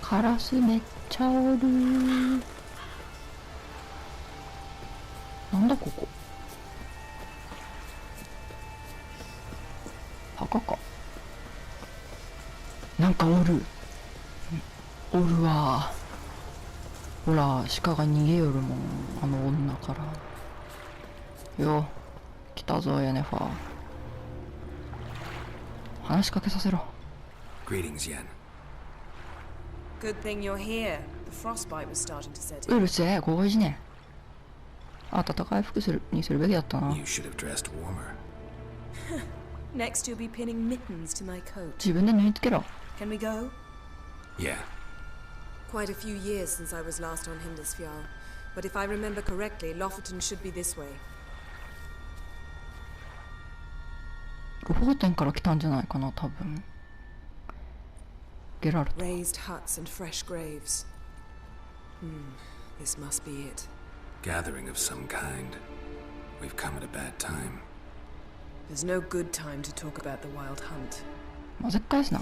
カラスめっちゃおる。なんだここ。墓か。なんかおる。おるわ。ほら、鹿が逃げよるもん。あの女から。よ。来たぞ、ヤネファー。話しかけさせろ。Greetings, Yen. Good thing you're here. The frostbite was starting to set う in. るせえ、ここいじね。暖かい服にするべきだったな。 You should have dressed warmer. Next you'll be pinning mittens to my coat. 自分で縫い付けろ。 Can we go? Yeah. Quite a few years since I was last on Hindisfjall. But if I remember correctly, Lofoten should be this way. ロフォーテンから来たんじゃないかな、多分。ゲラルト。 Raised huts and fresh graves. This must be it. Gathering of some kind. We've come at a bad time. There's no good time to talk about the wild hunt. まあ、絶対ですな。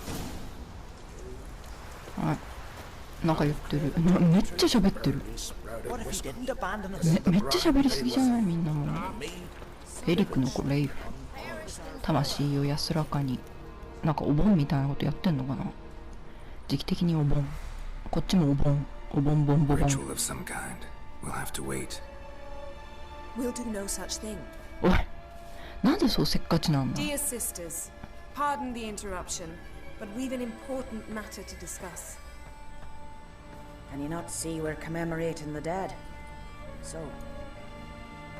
はい。なんか言ってる。めっちゃ喋ってる。めっちゃ喋りすぎじゃないみんなもう。エリックの子レイフ。魂を安らかに。なんかお盆みたいなことやってんのかな。時期的にお盆。こっちもお盆。お盆ボンボボン。 Ritual of some kind. We'll have to wait. We'll do no such thing. おい。なんでそうせっかちなんだ。 Dear sisters, pardon the interruption, but we've an important matter to discuss. Can you not see we're commemorating the dead? So,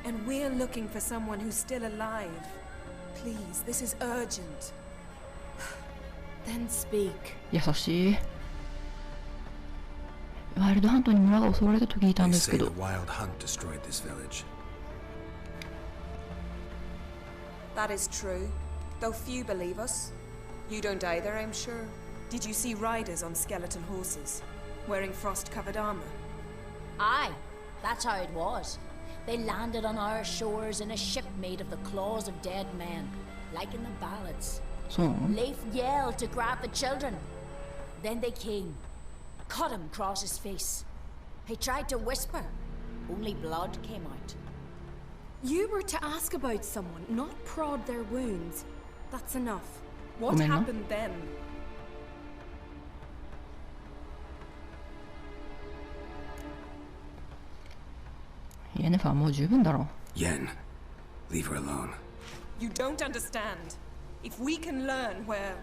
And we're looking for someone who's still alive. Please, this is urgent. Then speak. 優しい。ワイルドハントに村が襲われたと聞いたん They ですけ say ど。 the wild hunt destroyed this village. That is true, though few believe us. You don't either, I'm sure. Did you see riders on skeleton horses, wearing frost-covered armor? Aye, that's how it was. They landed on our shores in a ship made of the claws of dead men, like in the ballads. そうなの？ Leif yelled to grab the children. Then they came, cut him across his face. He tried to whisper, only blood came out. You were to ask about someone, not prod their wounds. That's enough. What Women, no? happened then? イエネファーもう十分だろ。 Yen, leave her alone. You don't understand. If we can learn where...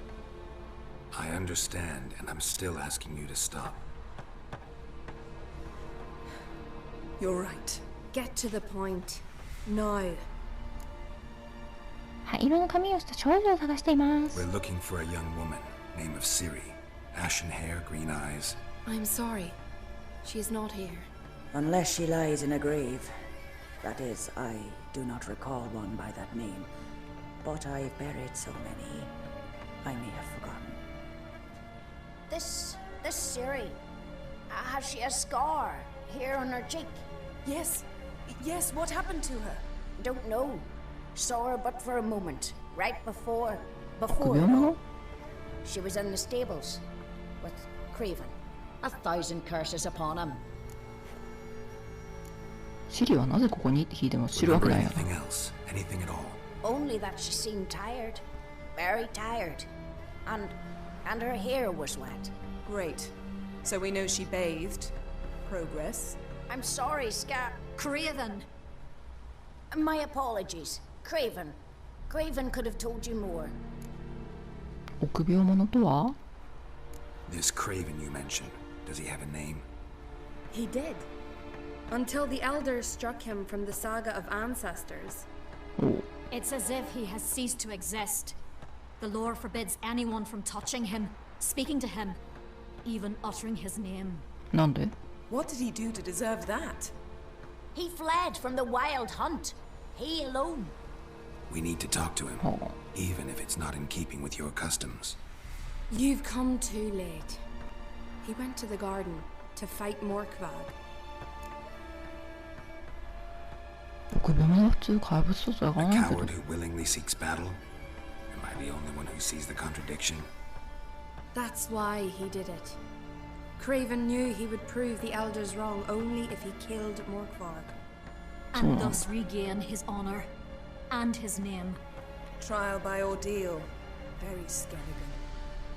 I understand, and I'm still asking you to stop. You're right. Get to the point. Now. 灰色の髪をした少女を探しています。 We're looking for a young woman, name of Siri. Ashen hair, green eyes. I'm sorry. She is not here. unless she lies in a grave. That is, I do not recall one by that name. But I've buried so many, I may have forgotten. This Siri, has she a scar here on her cheek? Yes, what happened to her? Don't know. Saw her but for a moment, right before Kubioma? she was in the stables with Craven. 1,000 curses upon him. シリはなぜここにって聞いても知るわけ Remember ないよ。 anything else? Anything at all? Only that she seemed tired, very tired, and her hair was wet. Great. So we know she bathed. Progress. I'm sorry, Craven. My apologies, Craven. Craven could have told you more. 臆病者とは This Craven you mentioned, does he have a name? He did. Until the elders struck him from the saga of ancestors. おう It's as if he has ceased to exist. The lore forbids anyone from touching him, speaking to him, even uttering his name. なんで What did he do to deserve that? He fled from the wild hunt. He alone. We need to talk to him, はあ even if it's not in keeping with your customs. You've come too late. He went to the garden to fight Morkvad. 臆病者は普通怪物とつなが A らないけど coward who willingly seeks battle? Am I the only one who sees the contradiction? That's why he did it. Craven knew he would prove the elders wrong only if he killed Morkvarg. And thus regain his honor and his name. Trial by ordeal. Very Skelligan.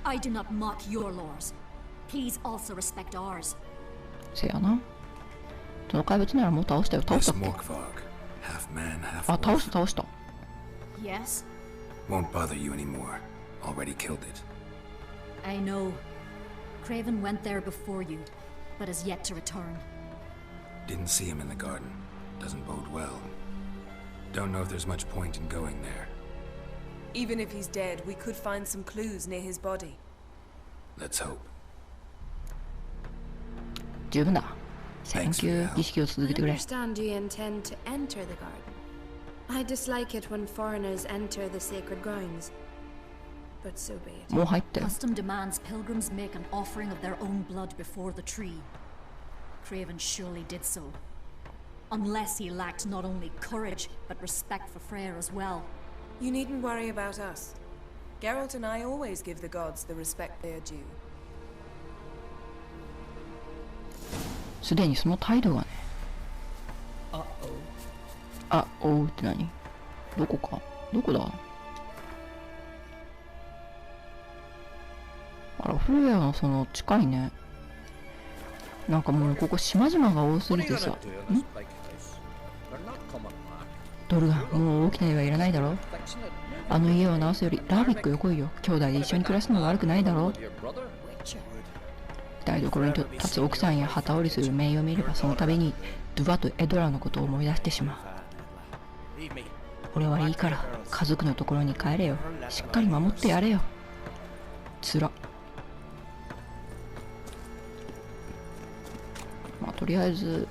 I do not mock your laws. Please also respect ours. せやな。その怪物ならもう倒したよ。倒したっ This け？ Morkvarg, half man, half あ、倒 wolf, した倒した。Yes, won't bother you anymore. Already killed it. I know. Craven went there before you, but is yet to return. Didn't see him in the garden. Doesn't bode well. Don't know if there's much point in going there. Even if he's dead, we could find some clues near his body. Let's hope. 十分だ。Thank you。儀式を続け I てくれ。 understand you intend to enter the garden. I dislike it when foreigners enter the sacred grounds. But so be it. もう入ったよ。 Custom demands pilgrims make an offering of their own blood before the tree. Craven surely did so. Unless he lacked not only courage, but respect for Freyr as well. You needn't worry about us. Geralt and I always give the gods the respect they are due. すでにその態度がね。あ、おうって何？どこか？どこだ？あら、フレアのその近いね。なんかもうここ島々が多すぎてさ。ドルガン、もう大きな家はいらないだろ。あの家を直すよりラービックよ来いよ。兄弟で一緒に暮らすのが悪くないだろ。台所に立つ奥さんや旗織りする名を見ればその度にドゥバとエドラのことを思い出してしまう。俺はいいから家族のところに帰れよ。しっかり守ってやれよ。つら。まあとりあえず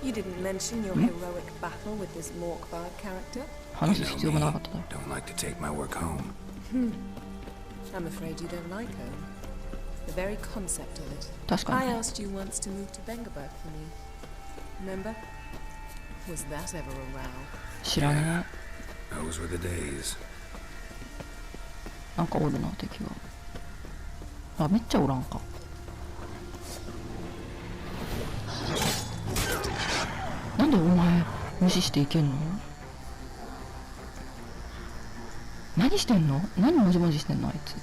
You didn't mention your heroic battle with this Morkvarg character. 話す必要もなかっただろ。 Don't like to take my work home. I'm afraid you don't like home. The very concept of it. 確か I に。 asked you once to move to Vengerberg for me. Remember? Was that ever a row? 知らね Those were the days. え。なんかおるな敵が。あ、めっちゃおらんか。なんでお前無視していけんの？何してんの？何もじもじしてんのあいつ。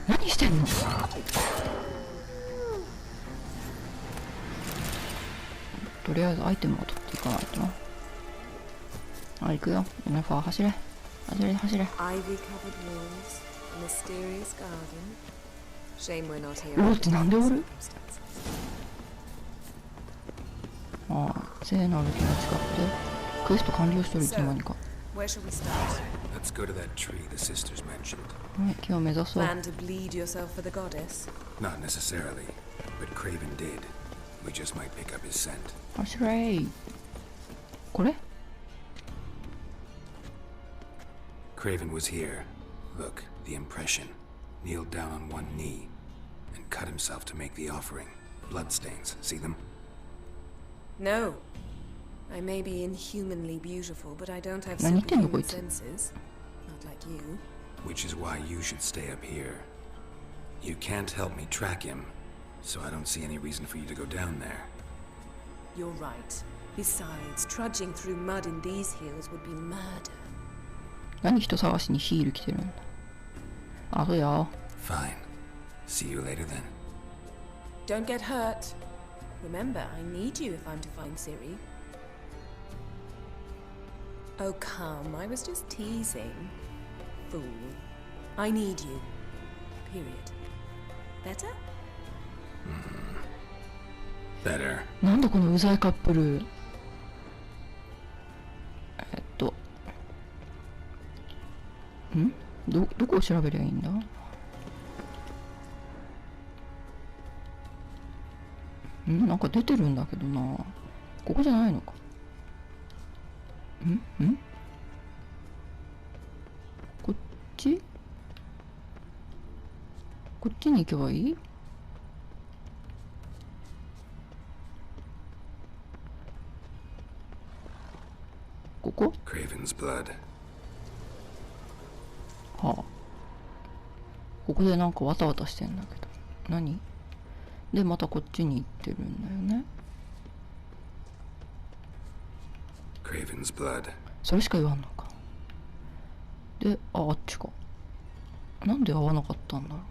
何してんの？とりあえずアイテムを取っていかないとな。あ、行くよ。ミナファー走れ。走れ走れ。 Ivy-covered walls, a mysterious garden. Shame we're not here. うおってなんでおる？ circumstances. ああ、聖なる木の近くでクエスト完了しとるいつの間にか。 Where shall we start? Let's go to that tree the sisters mentioned. ね、木を目指そう。 Plan to bleed yourself for the goddess? Not necessarily, but Craven did. We just might pick up his scent. 走れー。これ？ Craven was here. Look, the impression. Kneeled down on one knee and cut himself to make the offering. Bloodstains, see them? No. I may be inhumanly beautiful, but I don't have 何言ってんのこ superhuman いつ。 senses. Not like you. Which is why you should stay up here. You can't help me track him, so I don't see any reason for you to go down there. You're right. Besides, trudging through mud in these hills would be murder. 何人探しにヒール来てるんだ。あ、そうや。 Fine. See you later then. Don't get hurt. Remember, I need you if I'm to find Ciri. Oh, come. I was just teasing. Fool. I need you. Period. Better? Better. なんだこのうざいカップル。どこを調べりゃいいんだ？なんか出てるんだけどな。ここじゃないのか。こっち？こっちに行けばいい？ここ？ Craven's blood. はあ。ここでなんかわたわたしてんだけど。何？でまたこっちに行ってるんだよね。 Craven's blood. それしか言わんのか。で、あっちか。なんで合わなかったんだろ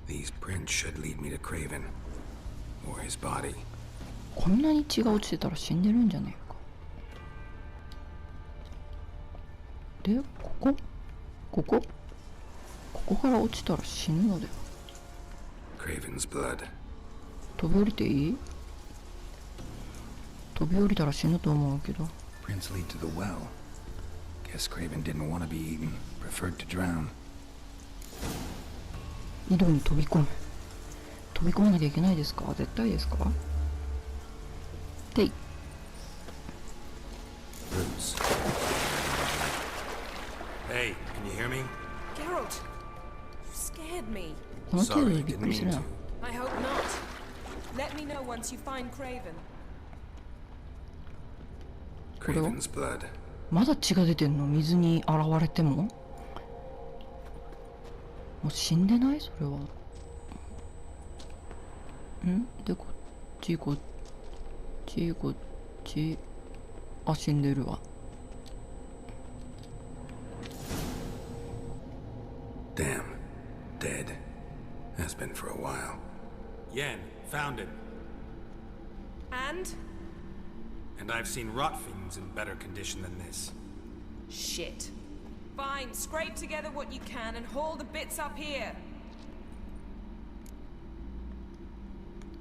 う。 These prints should lead me to Craven or his body. こんなに血が落ちてたら死んでるんじゃねえか。で、ここから落ちたら死ぬのでは。 Craven's blood. 飛び降りていい？飛び降りたら死ぬと思うけど。 Prints lead to the well. Guess Craven didn't want to be eaten, preferred to drown. 井戸に飛び込まなきゃいけないですか？絶対ですか？でい。 Roots. Hey, can you hear me? Geralt, you scared me. この程度 Sorry, でびっ didn't くりす mean るな。 to. I hope not. Let me know once you find Craven. Craven's blood. まだ血が出てんの？水に現れても？もう死んでない？それは。んで、こっち。あ、死んでるわ。 Damn. Dead. Has been for a while. Yen, found him. And? And I've seen rot fiends in better condition than this. Shit. Fine, scrape together what you can and haul the bits up here.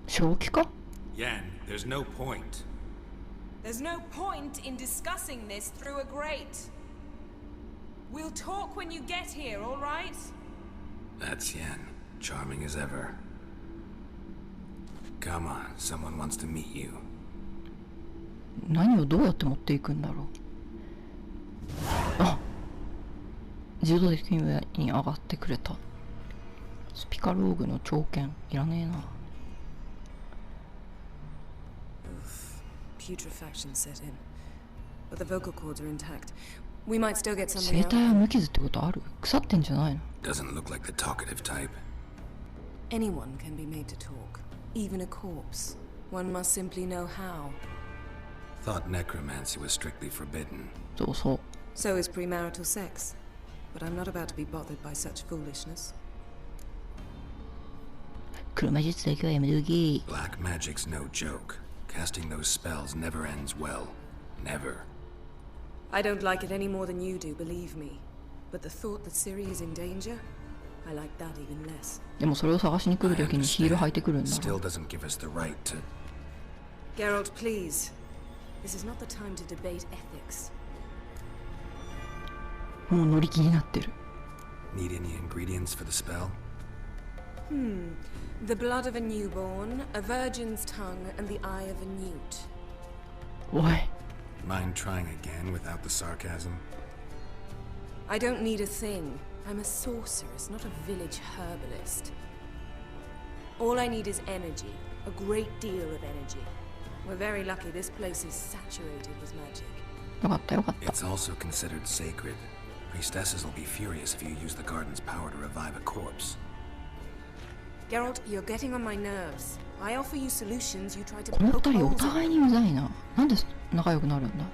正気か？ Yen, there's no point. There's no point in discussing this through a grate. We'll talk when you get here, all right? That's Yen. Charming as ever. Come on, someone wants to meet you. 何をどうやって持っていくんだろう。あ、自動的に上に上がってくれた。スピカローグの長剣いらねえな。 Putrefaction set in. But the vocal cords are intact. We might still get something 声 out. 帯は無傷ってことある？腐ってんじゃないの？ Doesn't look like the talkative type. Anyone can be made to talk. Even a corpse. One must simply know how. Thought necromancy was strictly forbidden. そうそう。 So is premarital sex. But I'm not about to be bothered by such foolishness. 黒魔術だけはやめとき。 Black magic's no joke. Casting those spells never ends well. Never. I don't like it any more than you do, believe me. But the thought that Ciri is in danger, I like that even less. でもそれを探しに来るときにヒール履いてくるんだろ Still doesn't give us the right to. Geralt, please. This is not the time to debate ethics. もう乗り気になってる。 Need any ingredients for the spell? The blood of a newborn, a virgin's tongue, and the eye of a newt. おい。 Mind trying again without the sarcasm? I don't need a thing. I'm a sorceress, not a village herbalist. All I need is energy. A great deal of energy. We're very lucky this place is saturated with magic. よかったよかった。 It's also considered sacred. Priestesses will be furious if you use the garden's power to revive a corpse. Geralt, you're getting on my nerves. I offer you solutions, you try to この poke 二人お holes in. 互いにうざいな。なんで仲良くなるんだ？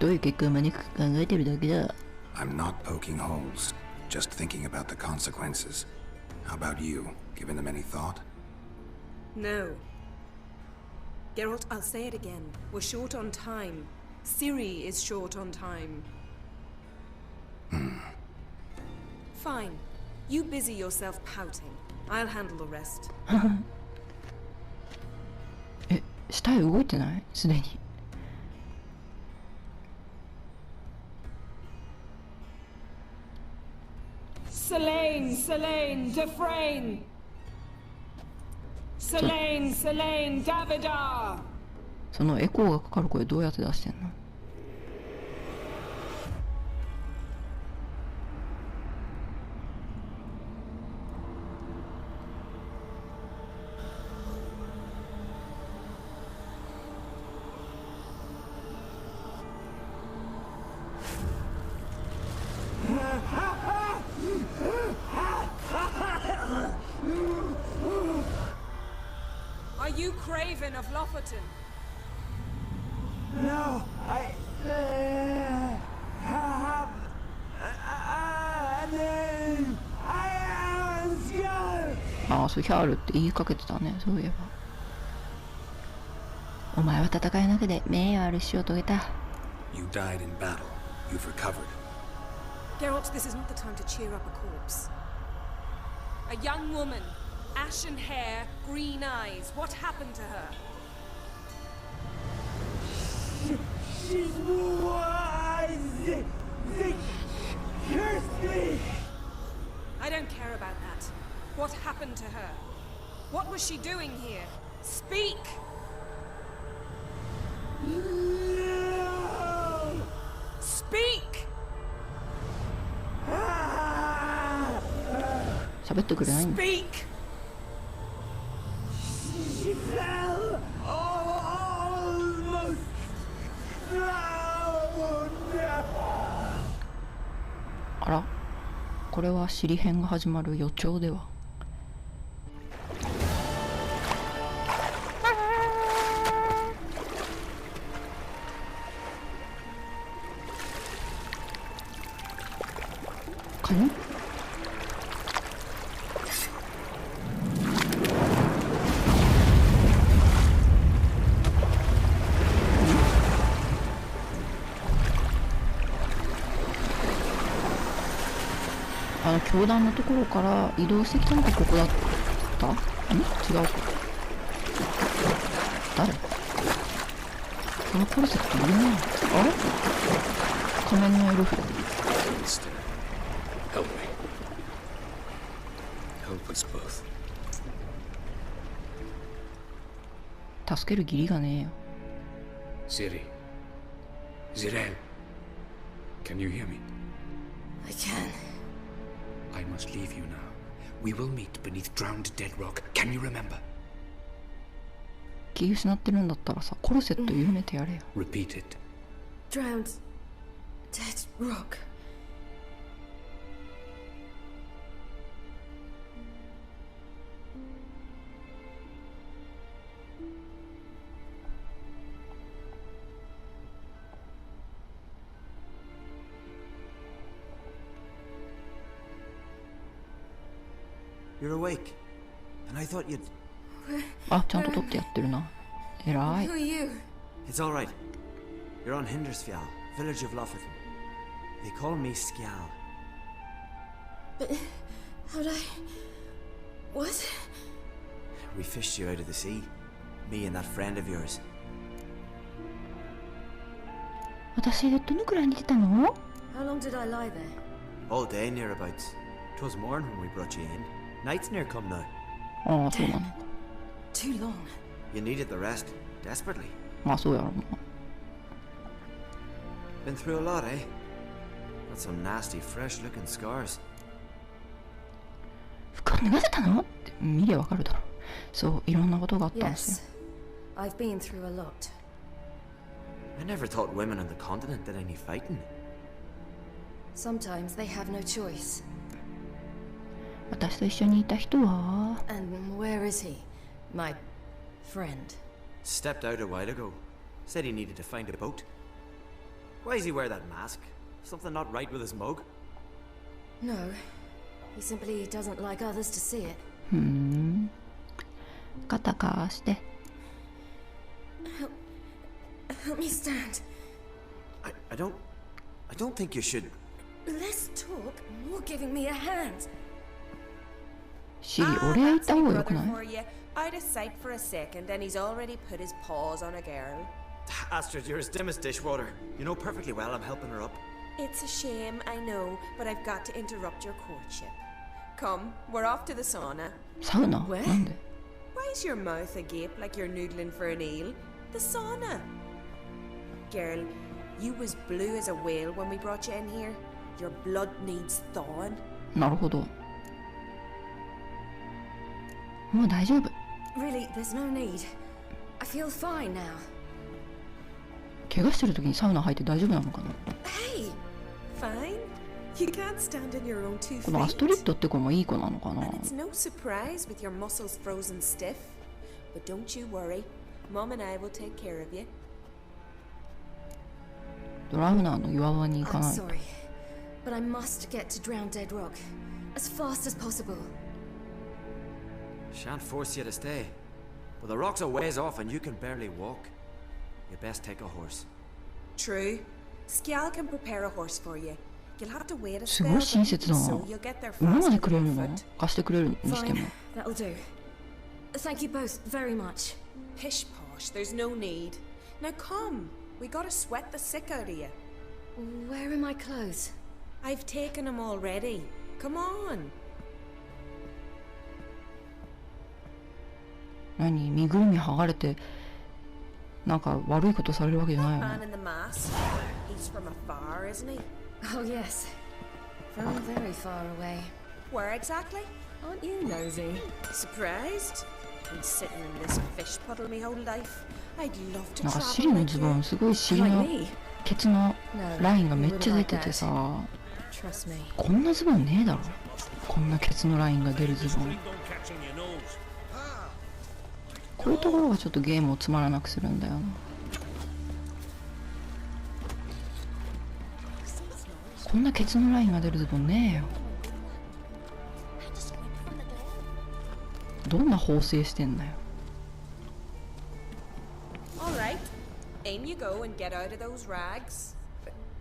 どういう結果を招くか考えてるだけだ。 I'm not poking holes, just thinking about the consequences. How about you? Given them any thought? No. Geralt, I'll say it again. We're short on time. Ciri is short on time. Fine. You busy yourself pouting. I'll handle the rest. え、死体動いてない？すでに。 Selene, Selene, Dufresne! Selene, Selene, Davidar! そのエコーがかかる声どうやって出してんの？ you Craven of Lofferton? No, I have a name. I am Skjal. ああ、そうヒャールって言いかけてたね、そういえば。お前は戦いの中で名誉ある死を遂げた。You died in battle. You've recovered. Geralt, this is not the time to cheer up a corpse. A young woman, ashen hair, green eyes. What happened to her? She's wise. They cursed me. I don't care about that. What happened to her? What was she doing here? Speak! No. Speak! 喋ってくれないんだ。 Speak! She fell almost drowned. あら、これは尻編が始まる予兆では。カニ？教団のところから移動してきたのがここだった？違うか。誰？このコルセットいるね。あれ？仮面のエルフ。Help me. Help us both. 助ける義理がねえよ。Ciri. Zirel. Can you hear me? I can. I must leave you now. We will meet beneath drowned dead rock. Can you remember? 気失ってるんだったらさ、コルセット緩めてやれよ。Repeat it. Drowned. Dead rock. You're awake, and I thought you'd. あ、ちゃんと撮ってやってるな。偉い Who。are you? It's all right. You're on Hindersfjall, village of Lofferton. They call me Skjal. But how'd I... What? We fished you out of the sea. Me and that friend of yours. 私どのくらいに出たの？ How long did I lie there? All day nearabouts. 'Twas morn when we brought you in. Night's near come now. ああ、そうなの。 Too long. You needed the rest, desperately. まあそうやろうな。Been through a lot, eh? Got some nasty, fresh-looking scars. 服を脱がせたの？って見りゃわかるだろう。そう、いろんなことがあったんですよ。 Yes. I've been through a lot. I never thought women on the continent did any fighting. Sometimes they have no choice. 私と一緒にいた人は And where is he? My friend. Stepped out a while ago. Said he needed to find a boat. Why does he wear that mask? Something not right with his mug? No. He simply doesn't like others to see it. ふーん。肩貸して。Help me stand. I don't think you should. Less talk, more giving me a hand. シリ、俺行った方がよくない？ Out of sight for a second, and he's already put his paws on a girl. Astrid, you're as dim as dishwater. You know perfectly well I'm helping her up. It's a shame, I know, but I've got to interrupt your courtship. Come, we're off to the sauna. サウナ？ Where? なんで？ Why is your mouth agape like you're noodling for an eel? The sauna. Girl, you was blue as a whale when we brought you in here. Your blood needs thawing. なるほど。もう大丈夫。 Really, there's no need. I feel fine now. 怪我してる時にサウナ入って大丈夫なのかな？ Hey, fine. You can't stand in your own 2 feet. このアストリッドって子もいい子なのかな？ And it's no surprise with your muscles frozen stiff. But don't you worry. Mom and I will take care of you. ドラウナーの岩場に行か I'm ない。 sorry, but I must get to Drowned Dead Rock as fast as possible. Shan't force you to stay. But the rock's a ways off and you can barely walk. You best take a horse. True. Skjal can prepare a horse for you. You'll have to wait a す spell, ごい but 親切だな。 so you'll get there 馬まで faster くれ than る on の foot. 貸してくれるにしても Fine, that'll do. Thank you both very much. Pish posh, there's no need. Now come. We gotta sweat the sick out of you. Where are my clothes? I've taken them already. Come on. 何身ぐるみ剥がれてなんか悪いことされるわけじゃないよ Man ね。 in the mask. He's from afar, isn't he? Oh, yes. From very far away. Where exactly? Aren't you nosy? Surprised? Been sitting in this fish puddle me whole life. I'd love to なんか travel 尻の like ズボ you. ンすごい尻 Like の me? ケツのラインがめっちゃ出ててさ、 Trust me. こんなズボンねえだろ。こんなケツのラインが出るズボン。こういうところがちょっとゲームをつまらなくするんだよな。こんなケツのラインが出るズボンねえよ。どんな縫製してんだよ。 All right. In you go and get out of those rags.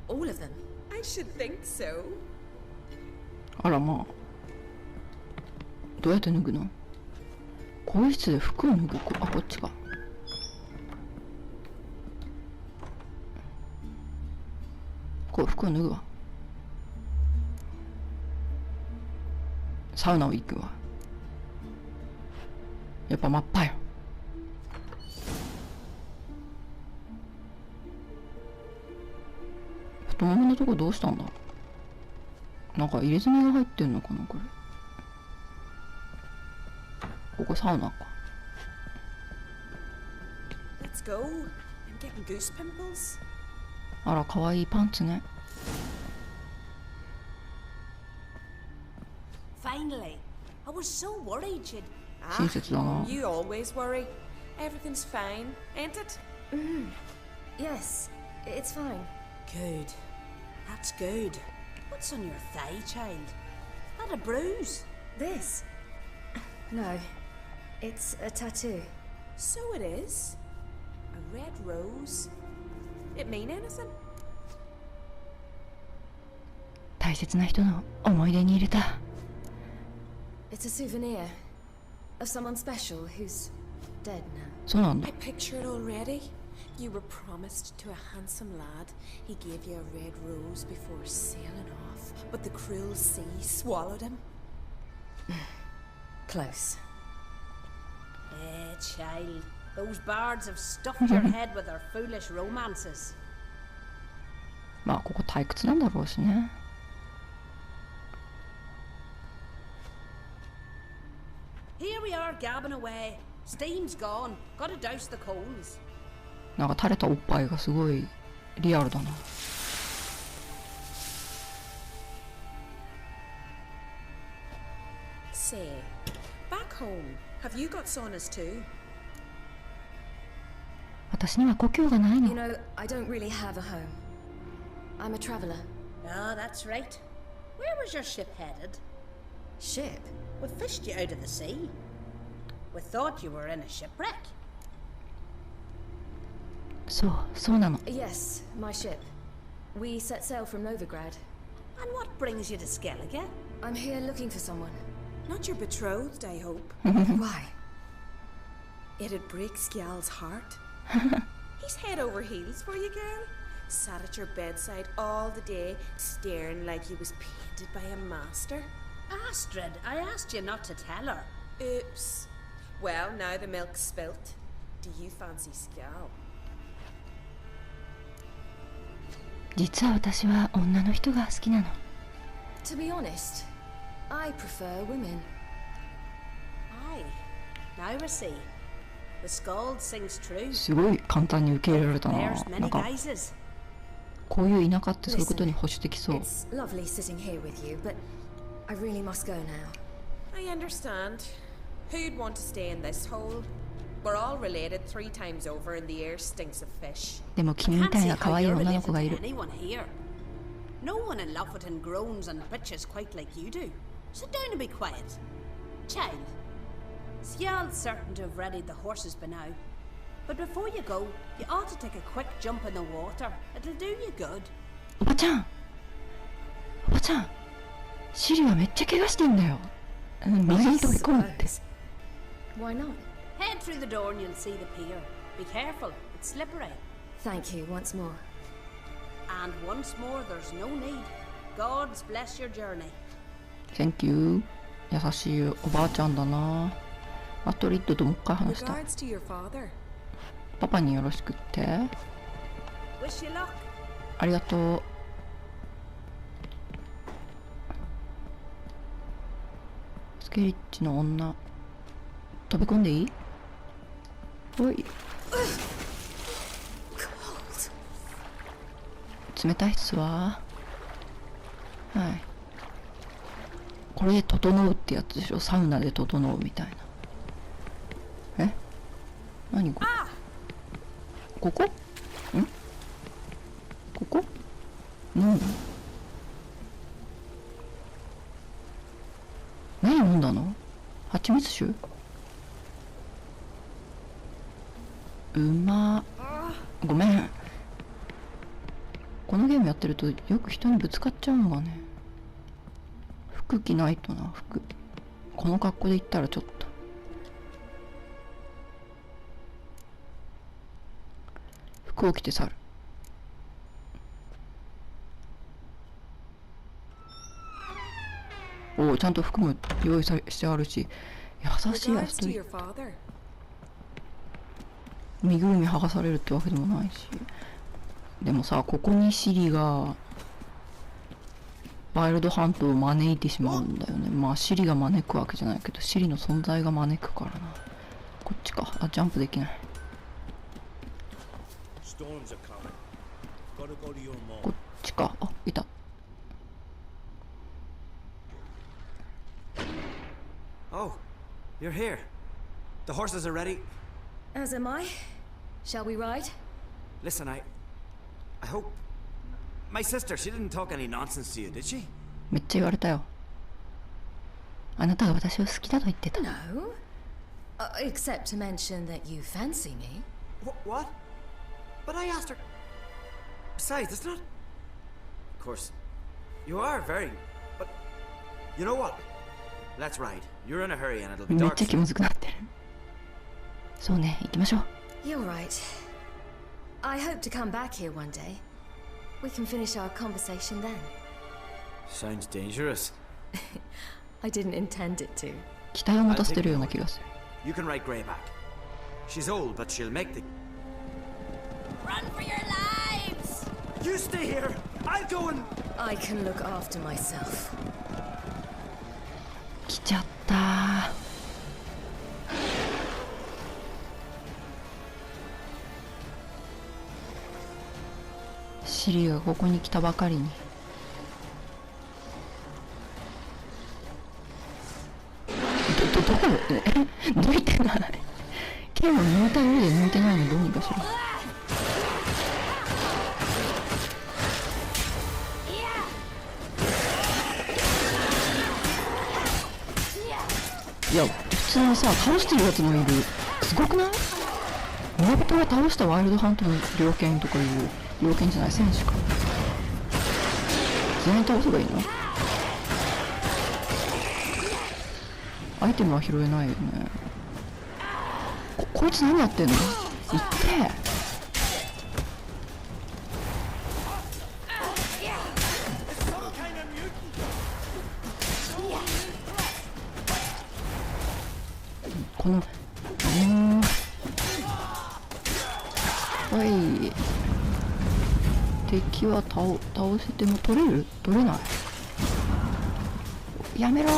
All of them? I should think so. あらまあ。どうやって脱ぐの？更衣室で服を脱ぐ。あ、こっちか。こう服を脱ぐわ。サウナを行くわ。やっぱ真っ赤よ。太もものとこどうしたんだ。なんか入れ墨が入ってんのかなこれ。ここサウナか。 Let's go. I'm getting goose pimples. あら、かわいいパンツね。 Finally. I was so worried you'd... 親切だな。 You always worry. Everything's fine, ain't it? Yes, it's fine. Good. That's good. What's on your thigh, child? That a bruise? This? No, it's a tattoo. So it is. A red rose. It mean anything? 大切な人の思い出に入れた。 It's a souvenir of someone special who's dead now. そうなんだ I。picture it already. You were promised to a handsome lad. He gave you a red rose before sailing off, but the cruel sea swallowed him. Close. Child. Those bards have stuffed your head with their foolish romances. まあここ退屈なんだろうしね。 Here we are gabbing away. Steam's gone. Gotta douse the coals. なんか垂れたおっぱいがすごいリアルだな。 Say, back home, have you got saunas too? 私には故郷がない You の。 know, I don't really have a home. I'm a traveller. Ah, that's right. Where was your ship headed? Ship? We fished you out of the sea. We thought you were in a shipwreck. そう、そうなの。 Yes, my ship. We set sail from Novigrad. And what brings you to Skellige? I'm here looking for someone. Not your betrothed, I hope. Why? It'd break Skjal's heart. He's head over heels for you, girl. Sat at your bedside all the day, staring like he was painted by a master. Astrid, I asked you not to tell her. Oops. Well, now the milk's spilt. Do you fancy Skjal? 実は私は女の人が好きなの。 To be honest, I prefer women. Aye. Now we see. The scald sings true. すごい簡単に受け入れられたな。 There's なん many か guises. こういう田舎ってそういうことに保守的そう。 It's lovely sitting here with you, but I really must go now. I understand. Who'd want to stay in this hole? We're all related 3 times over, and the air stinks of fish. でも君みたいな可愛い女の子がいる。 Anyone here? No one in Lofoten groans and bitches quite like you do. Sit down and be quiet. Child, Sjal's certain to have readied the horses by now. But before you go, you ought to take a quick jump in the water. It'll do you good. おばちゃん、おばちゃん、シリはめっちゃ怪我してんだよ。水に飛び込むって。 Why not? Head through the door and you'll see the pier. Be careful, it's slippery. Thank you once more. And once more, there's no need. God's bless your journey. Thank you. 優しいおばあちゃんだな。アトリッドともう一回話した。 Regards to your father. パパによろしくって。 Wish you luck. ありがとう。スケリッチの女。飛び込んでいい？おい。冷たいっすわ。はい。これで整うってやつでしょ。サウナで整うみたいな。え？何これ？ここ？ん？ここ？何飲んだの？蜂蜜酒？うま。ごめん。このゲームやってるとよく人にぶつかっちゃうのがね。服着ないとな。服この格好で行ったらちょっと。服を着て去る。おお、ちゃんと服も用意してあるし、優しいやつと身ぐるみ剥がされるってわけでもないし。でもさ、ここにシリがワイルドハントを招いてしまうんだよね。まあシリが招くわけじゃないけど、シリの存在が招くからな。こっちか。あ、ジャンプできない。こっちか。あ、いた。Oh, you're here. The horses are ready. As am I. Shall we ride? Listen, I hope... My sister, she didn't talk any nonsense to you, did she? めっちゃ言われたよ。あなたが私を好きだと言ってた。 No. Except to mention that you fancy me. What? But I asked her... Besides, it's not... Of course, you are very... But... You know what? Let's ride. You're in a hurry and it'll be めっ dark. ちゃ気まずくなってる。そうね、行きましょう。 You're right. I hope to come back here one day. We can finish our conversation then. Sounds dangerous. I didn't intend it to. 期待を持たせてるような気がする。You can ride Greyback. She's old, but she'll make the... Run for your lives! You stay here! I'll go and... I can look after myself. 来ちゃったー。シリがここに来たばかりに。どこ抜いてない。剣を抜いた上で抜いてないのどうにかしろ。いや、普通にさ、倒してるやつもいる。すごくない？村人が倒したワイルドハントの猟犬とかいう猟犬じゃない、戦士か。全員倒せばいいの？アイテムは拾えないよね。こいつ何やってんの？言って。このはい。敵は倒せても取れる？取れない。やめろー。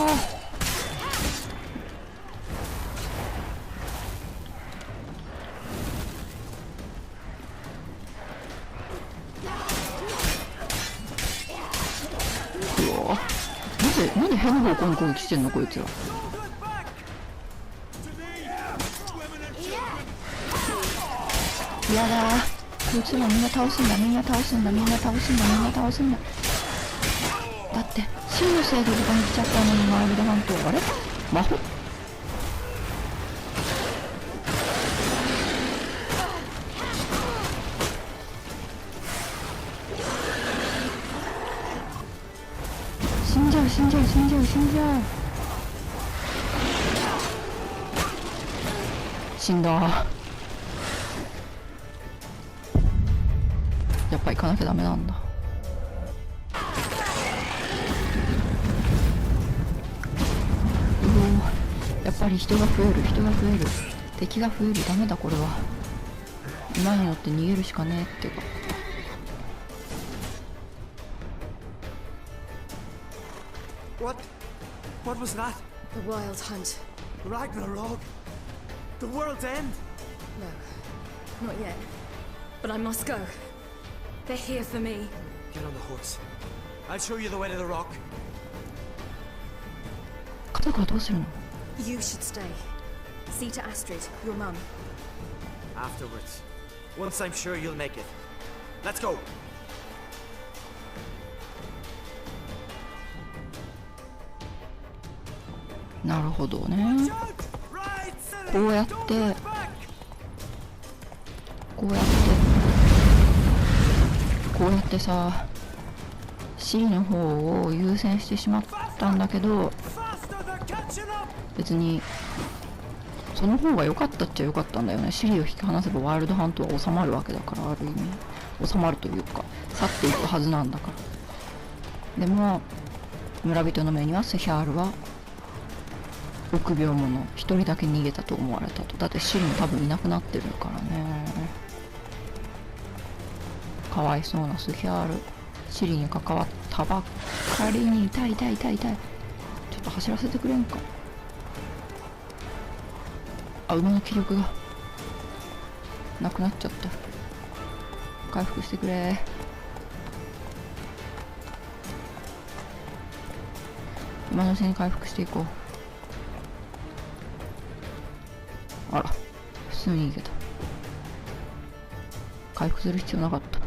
うわ、なんで変な方向に攻撃してんのこいつら。嫌だこいつらみんな倒すんだみんな倒すんだみんな倒すんだみんな倒すんだ。だって真の制度とかに来ちゃったのにワイルドハントあれ魔法死んじゃう死んじゃう死んじゃう死んじゃう死んだ。やっぱ行かなきゃダメなんだ。やっぱり人が増える人が増える敵が増える。ダメだこれは。馬に乗って逃げるしかねえってか。What was that? The wild hunt. Ragnarok? The world's end? No, not yet. But I must go. They're here for me. Get on the horse. I'll show you the way to the rock. 家族はどうするの？ You should stay. See to Astrid, your mum. Afterwards. Once I'm sure you'll make it. Let's go. なるほどね。こうやってこうやってこうやってさ、シリの方を優先してしまったんだけど、別にその方が良かったっちゃ良かったんだよね。シリを引き離せばワイルドハントは収まるわけだから、ある意味収まるというか去っていくはずなんだから。でも村人の目にはセヒャールは臆病者、一人だけ逃げたと思われたと。だってシリも多分いなくなってるからね。かわいそうなセヒャール、シリに関わったばっかりに痛い痛い痛い痛い。ちょっと走らせてくれんか。あ、馬の気力がなくなっちゃった。回復してくれ。馬の背に回復していこう。あら、普通に逃げた。回復する必要なかった。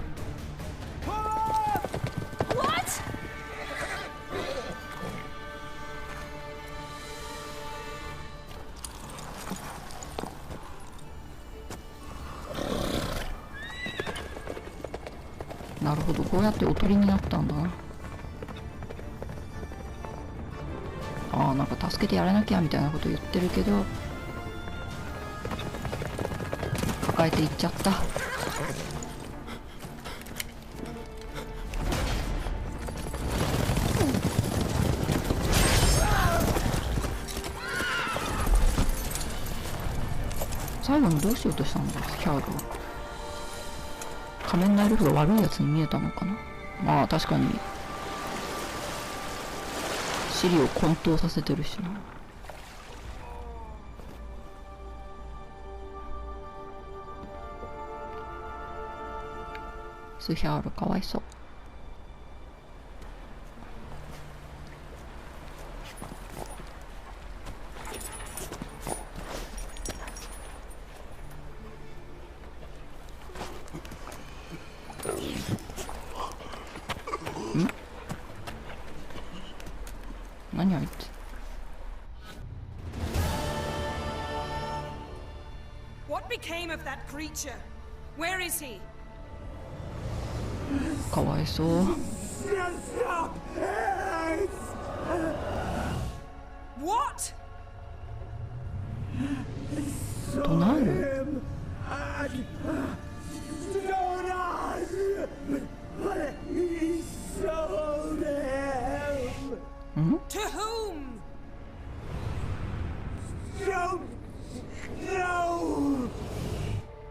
なるほど、こうやっておとりになったんだな。ああ、なんか助けてやらなきゃみたいなこと言ってるけど、抱えていっちゃった。最後にどうしようとしたんだキャールは。仮面ライルフが悪いやつに見えたのかな。まあ確かにシリを混沌させてるしな。スヒャールかわいそう。何あいつ。What became of that creature? Where is he? かわいそう。What? 怒鳴る。To whom? Don't know.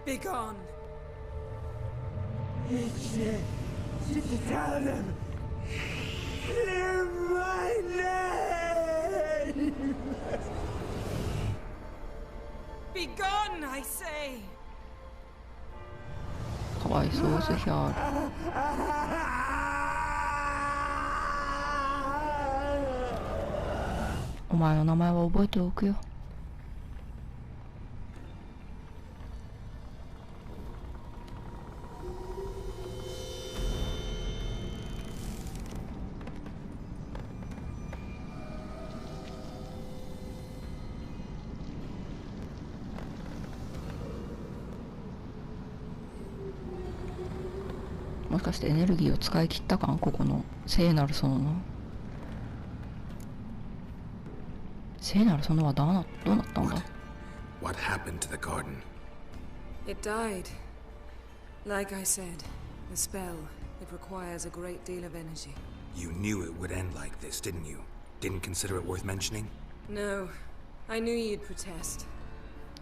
Be gone. Tell them. Clear my name. Be gone, I say. かわいそうスヒャール。お前の名前は覚えておくよ。もしかしてエネルギーを使い切ったかん、ここの聖なる園の。聖なる園はどうなったんだ。 What happened to the garden? It died. Like I said, the spell, it requires a great deal of energy. You knew it would end like this, didn't you? Didn't consider it worth mentioning? No, I knew you'd protest.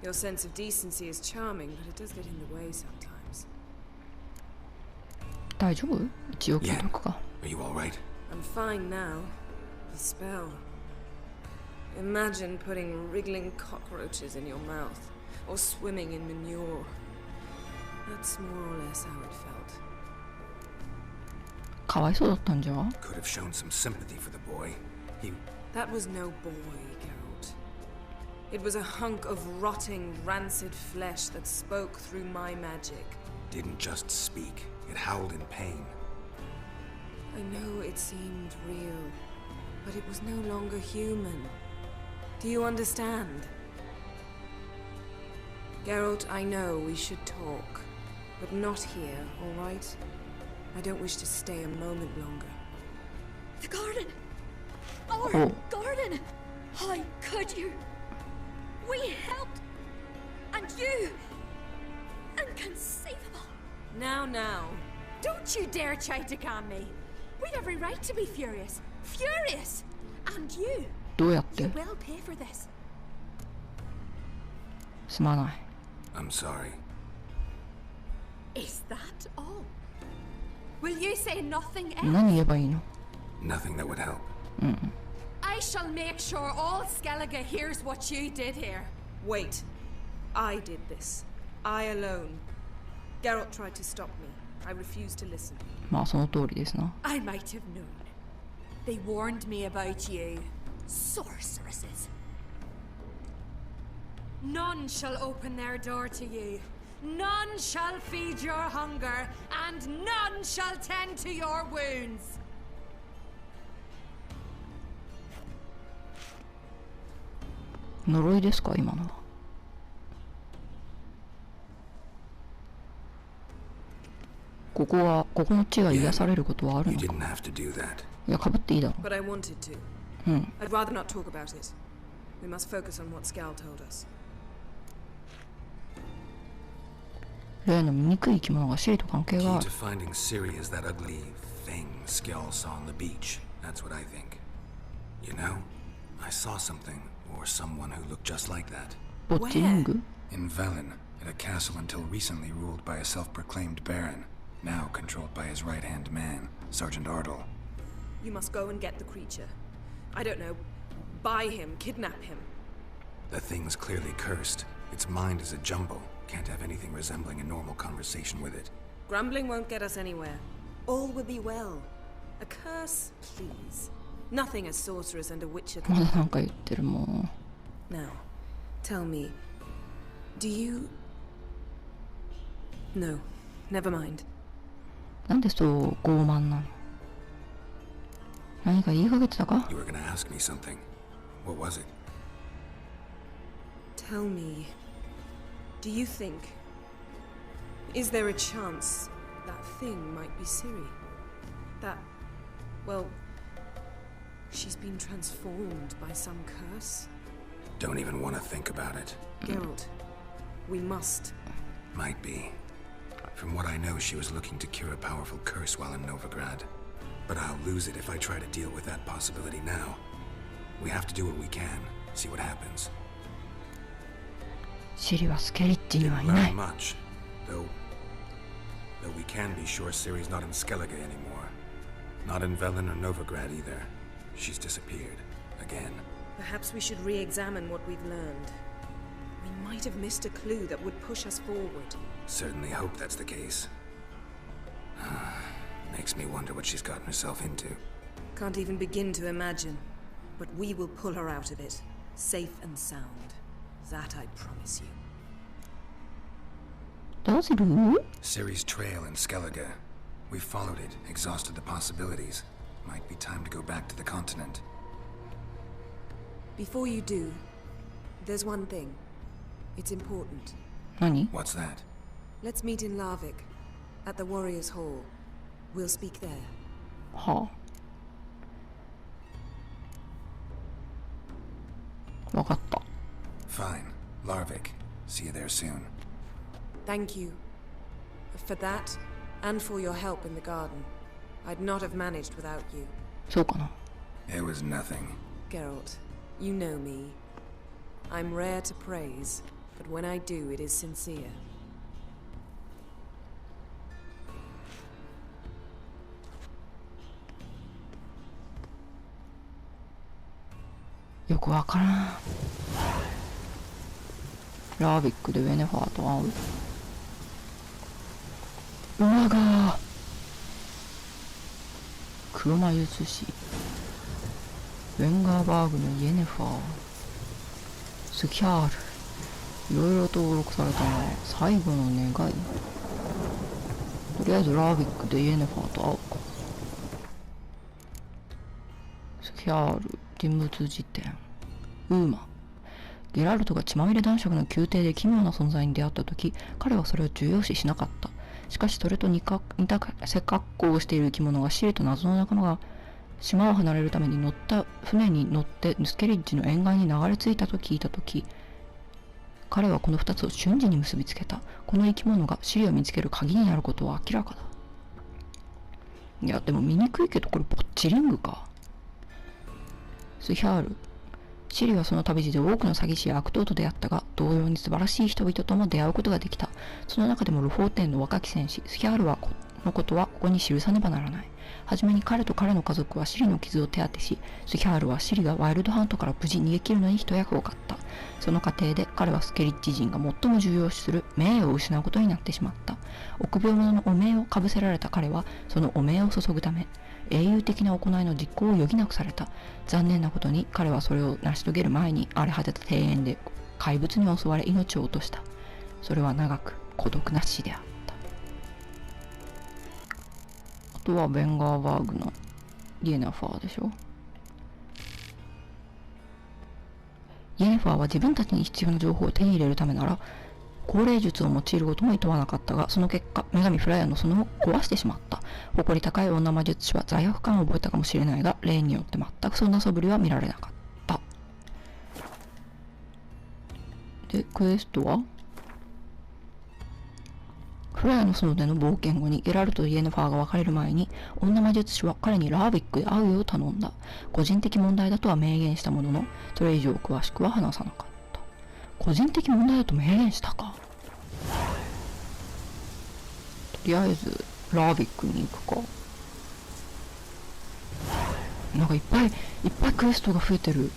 Your sense of decency is charming, but it does get in the way sometimes. 大丈夫？一応聞いとくか。 Are you alright? I'm fine now. The spell. Imagine putting wriggling cockroaches in your mouth, or swimming in manure. That's more or less how it felt. かわいそうだったんじゃ。 Could have shown some sympathy for the boy. That was no boy, Geralt. It was a hunk of rotting, rancid flesh that spoke through my magic. Didn't just speak. It howled in pain. I know it seemed real, but it was no longer human. Do you understand? Geralt, I know we should talk, but not here, all right? I don't wish to stay a moment longer. The garden! Our garden! How could you? We helped! And you! Inconceivable! Now. Don't you dare try to calm me. We'd every right to be furious. Furious! And you! どうやって？ You will pay for this. すまない。 I'm sorry. Is that all? Will you say nothing else? 何言えばいいの？ Nothing that would help. I shall make sure all Skellige hears what you did here. Wait. I did this. I alone. Geralt tried to stop me. I refused to listen. まあその通りですな。 I might have known. They warned me about you. Sorceresses. None shall open their door to you. None shall feed your hunger, and none shall tend to your wounds. 呪いですか今のは。ここの地が癒されることはある You のか。 didn't have to do that. いや、かぶっていいだろ。 But I wanted to. I'd rather not talk about it. We must focus on what Scal told us. 例の醜い生き物がシリと関係 Key があ to る。 finding Ciri is that ugly thing Skell saw on the beach. That's what I think. You know, I saw something, or someone who looked just like that. ボッチリング？ In Velen, at a castle until recently ruled by a self-proclaimed baron, now controlled by his right-hand man, Sergeant Ardle. You must go and get the creature. I don't know. Buy him, kidnap him. The thing's clearly cursed. Its mind is a jumble. Can't have anything resembling a normal conversation with it. Grumbling won't get us anywhere. All will be well. A curse, please. Nothing a sorceress and a witcher ま can. だなんか言ってるも Now, tell me, do you... No, never mind. う。なんでそう傲慢なの？何か言いかけてたか？ You were gonna ask me something. What was it? Tell me, do you think... Is there a chance that thing might be Ciri? That... Well... She's been transformed by some curse? Don't even want to think about it. Geralt, we must. Might be. From what I know, she was looking to cure a powerful curse while in Novigrad. But I'll lose it if I try to deal with that possibility now. We have to do what we can, see what happens. シリはスケリッチには Didn't いない learn。much, though we can be sure Ciri's not in Skellige anymore. Not in Velen or Novigrad either. She's disappeared. Again. Perhaps we should re-examine what we've learned. We might have missed a clue that would push us forward. Certainly hope that's the case. Makes me wonder what she's gotten herself into. Can't even begin to imagine. But we will pull her out of it. Safe and sound. That I promise you. どうする？ Ciri's trail in Skellige. We've followed it, exhausted the possibilities. Might be time to go back to the continent. Before you do, there's one thing. It's important. 何？ What's that? Let's meet in Larvik, at the Warriors' Hall. We'll speak there. はあ。わかった。Fine. Larvik. See you there soon. Thank you. For that, and for your help in the garden. I'd not have managed without you. そうかな。It was nothing. Geralt, you know me. I'm rare to praise, but when I do, it is sincere. よくわからん。ラービックでウェネファーと会う。馬が黒魔術師ウェンガーバーグのイエネファースキャール、いろいろ登録されたのは最後の願い。とりあえずラービックでイエネファーと会おうか。スキャール人物辞典ウーマ。ゲラルトが血まみれ男爵の宮廷で奇妙な存在に出会った時、彼はそれを重要視しなかった。しかしそれと似た背格好をしている生き物がシリと謎の仲間が島を離れるために乗った船に乗ってヌスケリッジの沿岸に流れ着いたと聞いた時、彼はこの2つを瞬時に結びつけた。この生き物がシリを見つける鍵になることは明らかだ。いやでも見にくいけどこれボッチリングか。スヒャール。シリはその旅路で多くの詐欺師や悪党と出会ったが、同様に素晴らしい人々とも出会うことができた。その中でもルフォーテンの若き戦士スヒャールのことはここに記さねばならない。はじめに彼と彼の家族はシリの傷を手当てし、スヒャールはシリがワイルドハントから無事逃げ切るのに一役を買った。その過程で彼はスケリッジ人が最も重要視する名誉を失うことになってしまった。臆病者の汚名をかぶせられた彼はその汚名を注ぐため英雄的な行いの実行を余儀なくされた。残念なことに彼はそれを成し遂げる前に荒れ果てた庭園で怪物に襲われ命を落とした。それは長く孤独な死であった。あとはベンガーバーグのイエネファーでしょ。イエネファーは自分たちに必要な情報を手に入れるためなら高齢術を用いることも厭わなかったが、その結果女神フラヤのその後壊してしまった。誇り高い女魔術師は罪悪感を覚えたかもしれないが、例によって全くそんな素振りは見られなかった。でクエストはフラヤの園での冒険後にゲラルトとイエネファーが別れる前に、女魔術師は彼にラービックで会うよう頼んだ。個人的問題だとは明言したものの、それ以上詳しくは話さなかった。個人的問題だと明言したか。とりあえずラービックに行くか。なんかいっぱいクエストが増えてる。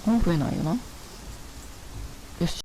もう増えないよな。